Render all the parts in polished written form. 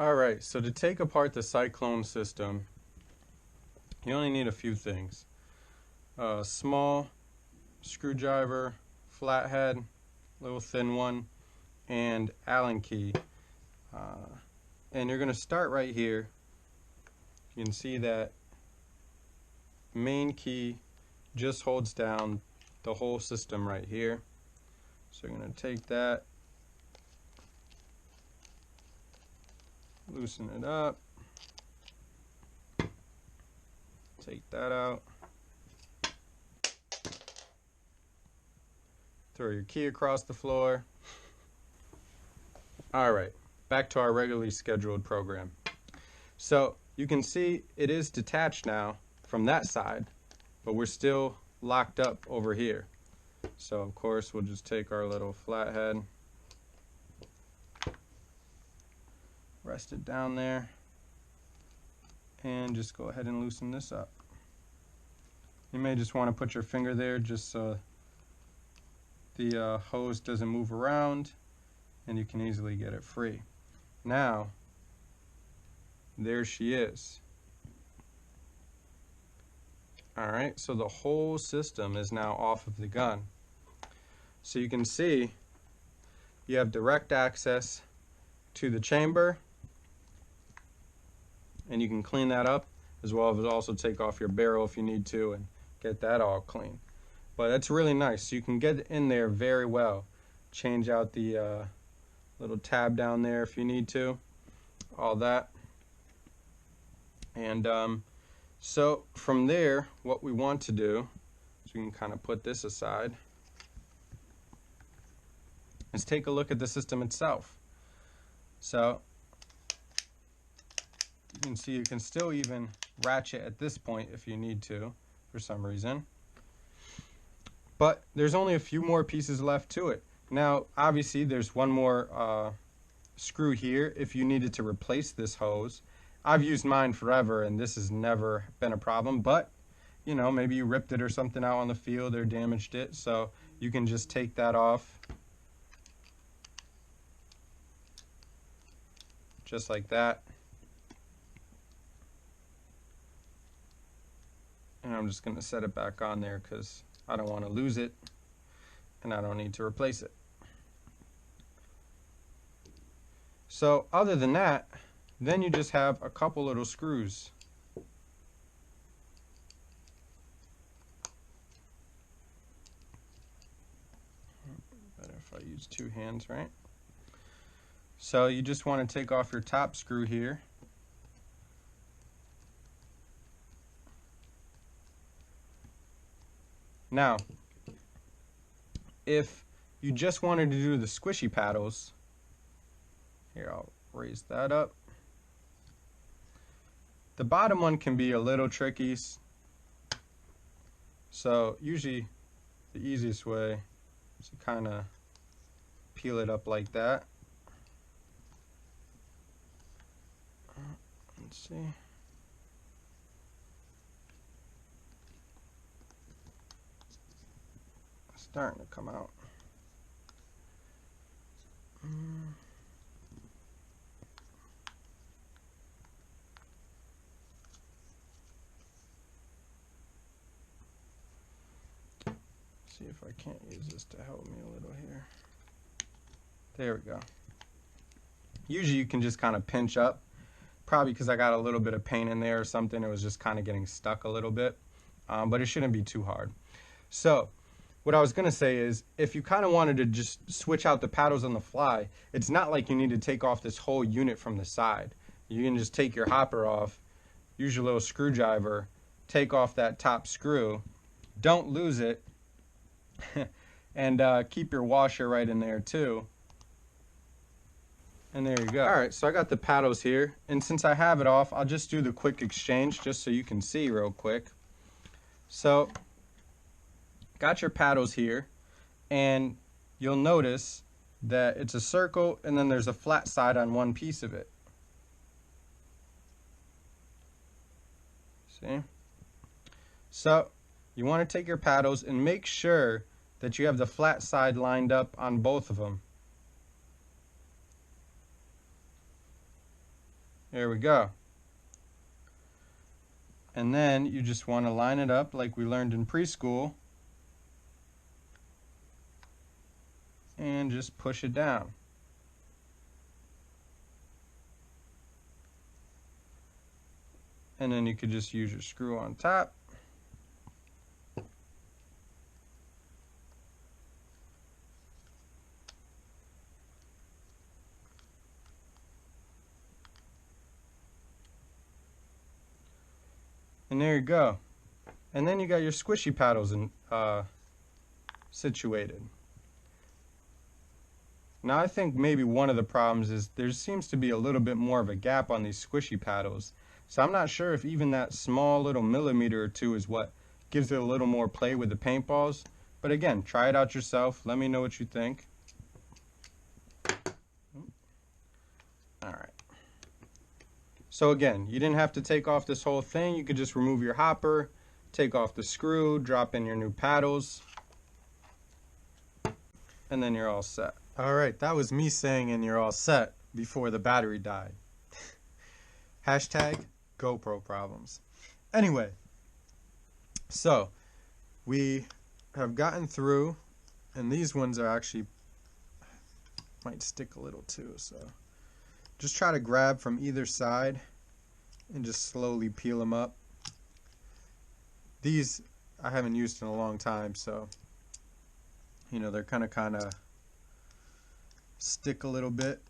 Alright, so to take apart the Cyclone system, you only need a few things. A small screwdriver, flathead, little thin one, and Allen key. And you're going to start right here. You can see that main key just holds down the whole system right here. So you're going to take that, loosen it up, take that out, throw your key across the floor. Alright, back to our regularly scheduled program. So you can see it is detached now from that side, but we're still locked up over here. So of course we'll just take our little flathead, rest it down there, and just go ahead and loosen this up. You may just want to put your finger there just so the hose doesn't move around and you can easily get it free. Now, there she is. Alright, so the whole system is now off of the gun. So you can see you have direct access to the chamber, and you can clean that up as well as also take off your barrel if you need to and get that all clean. But that's really nice. You can get in there very well. Change out the little tab down there if you need to, all that. And so from there, what we want to do is we can kind of put this aside, is take a look at the system itself. So you can see you can still even ratchet at this point if you need to for some reason. But there's only a few more pieces left to it. Now, obviously, there's one more screw here if you needed to replace this hose. I've used mine forever, and this has never been a problem. But, you know, maybe you ripped it or something out on the field or damaged it. So you can just take that off. Just like that. And I'm just going to set it back on there because I don't want to lose it and I don't need to replace it. So other than that, then you just have a couple little screws. Better if I use two hands, right? So you just want to take off your top screw here. Now, if you just wanted to do the squishy paddles, here, I'll raise that up. The bottom one can be a little tricky. So usually the easiest way is to kind of peel it up like that. Let's see. It's starting to come out. See if I can't use this to help me a little here. There we go. Usually you can just kind of pinch up, probably because I got a little bit of paint in there or something. It was just kind of getting stuck a little bit, but it shouldn't be too hard. So what I was going to say is, if you kind of wanted to just switch out the paddles on the fly, it's not like you need to take off this whole unit from the side. You can just take your hopper off, use your little screwdriver, take off that top screw, don't lose it, and keep your washer right in there too. And there you go. Alright, so I got the paddles here, and since I have it off, I'll just do the quick exchange just so you can see real quick. So, got your paddles here, and you'll notice that it's a circle and then there's a flat side on one piece of it. See? So, you want to take your paddles and make sure that you have the flat side lined up on both of them. There we go. And then you just want to line it up like we learned in preschool and just push it down. And then you could just use your screw on top. And there you go. And then you got your squishy paddles situated. Now I think maybe one of the problems is there seems to be a little bit more of a gap on these squishy paddles. So I'm not sure if even that small little millimeter or two is what gives it a little more play with the paintballs. But again, try it out yourself. Let me know what you think. Alright. So again, you didn't have to take off this whole thing. You could just remove your hopper, take off the screw, drop in your new paddles, and then you're all set. Alright, that was me saying and you're all set before the battery died. Hashtag GoPro problems. Anyway, so we have gotten through, and these ones are actually might stick a little too, so just try to grab from either side and just slowly peel them up. These I haven't used in a long time, so you know they're kind of stick a little bit.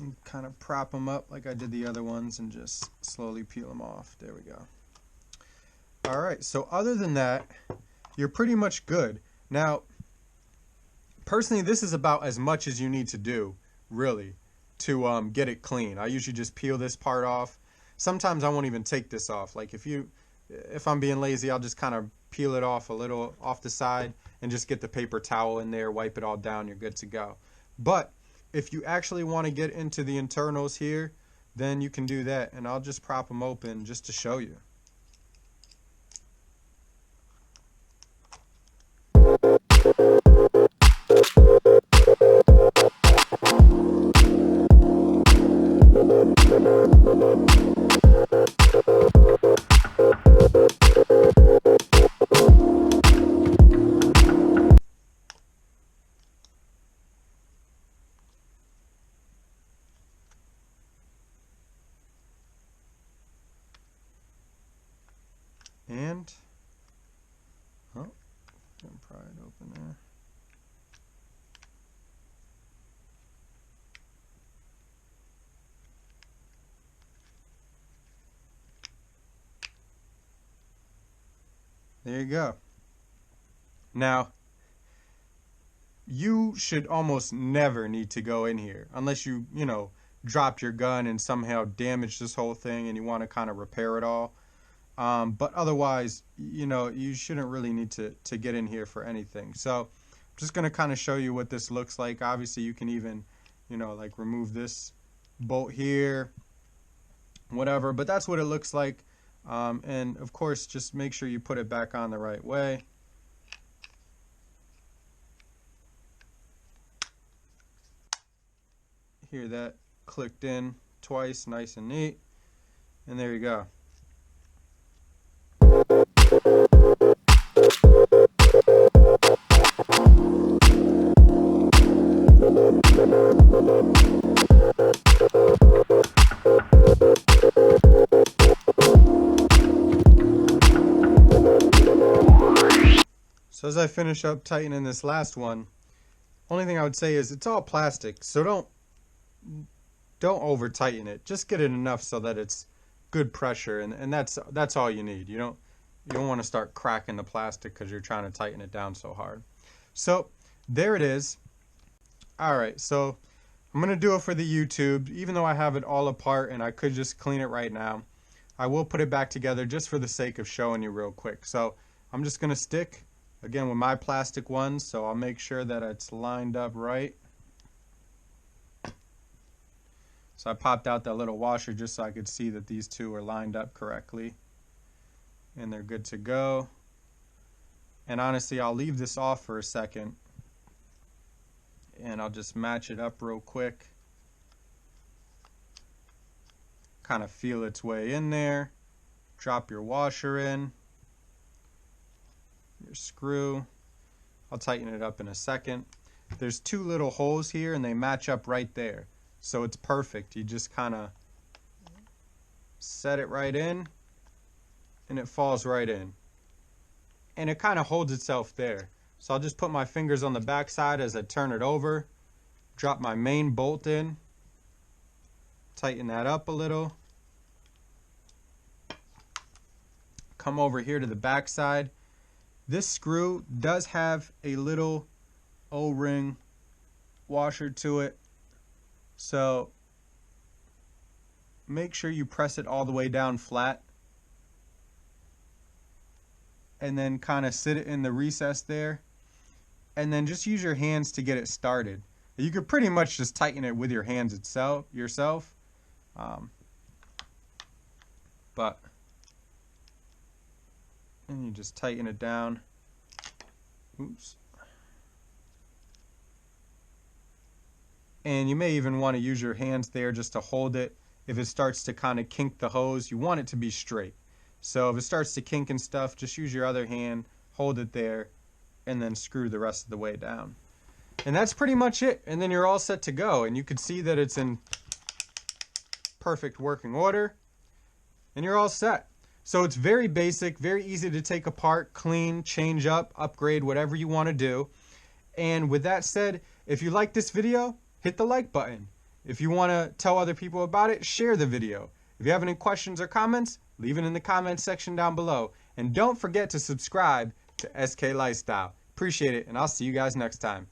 And kind of prop them up like I did the other ones and just slowly peel them off. There we go. Alright, so other than that, you're pretty much good. Now, personally, this is about as much as you need to do, really, to get it clean. I usually just peel this part off. Sometimes I won't even take this off. Like if I'm being lazy, I'll just kind of peel it off a little off the side and just get the paper towel in there, wipe it all down, you're good to go. But if you actually want to get into the internals here, then you can do that, and I'll just prop them open just to show you. And, oh, gonna pry it open there. There you go. Now, you should almost never need to go in here unless you know, dropped your gun and somehow damaged this whole thing and you want to kind of repair it all. But otherwise, you know, you shouldn't really need to get in here for anything. So I'm just going to kind of show you what this looks like. Obviously, you can even, you know, like remove this bolt here, whatever. But that's what it looks like. And of course, just make sure you put it back on the right way. Hear that clicked in twice, nice and neat. And there you go. So as I finish up tightening this last one, only thing I would say is it's all plastic, so don't over tighten it. Just get it enough so that it's good pressure, and that's all you need. You don't want to start cracking the plastic because you're trying to tighten it down so hard. So there it is. Alright, so I'm going to do it for the YouTube. Even though I have it all apart and I could just clean it right now, I will put it back together just for the sake of showing you real quick. So I'm just going to stick, again, with my plastic ones, so I'll make sure that it's lined up right. So I popped out that little washer just so I could see that these two are lined up correctly. And they're good to go. And honestly, I'll leave this off for a second. And I'll just match it up real quick. kind of feel its way in there. Drop your washer in, your screw. I'll tighten it up in a second. There's two little holes here and they match up right there. So it's perfect. You just kind of set it right in and it falls right in. And it kind of holds itself there. So I'll just put my fingers on the back side as I turn it over. Drop my main bolt in. Tighten that up a little. Come over here to the back side. This screw does have a little O-ring washer to it. So make sure you press it all the way down flat. And then kind of sit it in the recess there. And then just use your hands to get it started. You could pretty much just tighten it with your hands yourself. And you just tighten it down. Oops. And you may even want to use your hands there just to hold it. If it starts to kind of kink the hose, you want it to be straight. So if it starts to kink and stuff, just use your other hand, hold it there, and then screw the rest of the way down. And that's pretty much it. And then you're all set to go. And you can see that it's in perfect working order. And you're all set. So it's very basic, very easy to take apart, clean, change up, upgrade, whatever you want to do. And with that said, if you like this video, hit the like button. If you want to tell other people about it, share the video. If you have any questions or comments, leave it in the comments section down below. And don't forget to subscribe to SK Lifestyle. Appreciate it, and I'll see you guys next time.